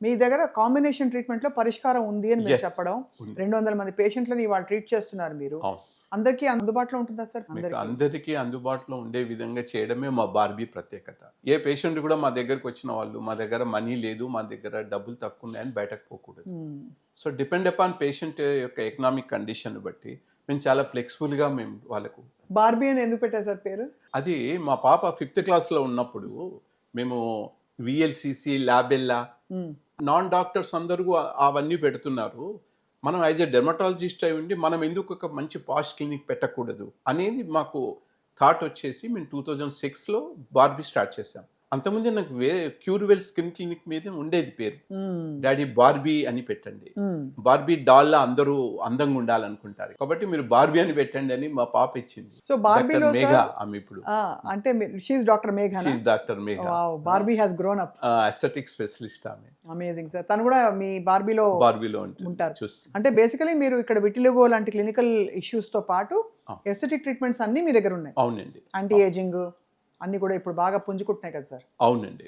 మీ దగ్గర కాంబినేషన్ ట్రీట్మెంట్‌లో పరిష్కారం ఉంది అని మీరు యెస్. చెప్పడం. ఉంది. 200 మంది పేషెంట్‌లని ఇవాళ ట్రీట్ చేస్తున్నారు మీరు. అవును. అందరికీ అందుబాటులో ఉంటుందా సార్? మీకు అందరికీ. అందరికీ అందుబాటులో ఉండే విధంగా చేయడమే మా బార్బీ ప్రత్యేకత. ఏ పేషెంట్ కూడా మా దగ్గరకొచ్చిన వాళ్ళు, మా దగ్గర మనీ లేదు, మా దగ్గర డబ్బులు తక్కువున్నాయని బయటకు పోకూడదు. హ్మ్. సో, డిపెండ్ అపాన్ పేషెంట్ యొక్క ఎకనామిక్ కండిషన్‌ని బట్టి మేము చాలా ఫ్లెక్సిబుల్‌గా మేము వాళ్ళకు బార్బీ అని ఎందుకు పెట్టారు సార్ పేరు? అది మా పాప 5థ్ క్లాస్‌లో ఉన్నప్పుడు మేము వీఎల్‌సీసీ, లాబెల్లా హ్మ్. నాన్ డాక్టర్స్ అందరూ అవన్నీ పెడుతున్నారు. మనం యాస్ ఎ డెర్మటాలజిస్ట్ అయి ఉండి మనం ఎందుకు ఒక మంచి పాష్ క్లినిక్ పెట్టకూడదు అనేది మాకు థాట్ వచ్చేసి మేము 2006లో బార్బీ స్టార్ట్ చేసాం. అంతకుముందే నాకు వేరే క్యూర్వెల్ స్కిన్ క్లినిక్ మీద ఉండేది పేరు. హ్మ్. డాడీ బార్బీ అని పెట్టండి. హ్మ్. బార్బీ డాల్‌లా అందరూ అందంగా ఉండాలనుకుంటారు. కాబట్టి మీరు బార్బీ అని పెట్టండి అని మా పాప ఇచ్చింది. సో బార్బీలో డాక్టర్ మేఘ సార్ ఆమె ఇప్పుడు. అంటే మీరు షీ ఈస్ డాక్టర్ మేఘానా? She is doctor Megha. Wow! Barbie has grown up. Aesthetic specialist ఆమె. Amazing sir. తను కూడా మీ బార్బీలో బార్బీలో ఉంటుంది. ఉంటారు. చూస్తే. అంటే బేసికల్లీ మీరు ఇక్కడ విటిలిగో లాంటి క్లినికల్ ఇష్యూస్‌తో పాటు ఆ. ఎస్థెటిక్ ట్రీట్మెంట్స్ అన్నీ మీ దగ్గర ఉన్నాయి. అవునండి. యాంటీ ఏజింగ్ అన్నీ కూడా ఇప్పుడు బాగా పుంజుకుంటున్నాయి కదా సార్. అవునండి.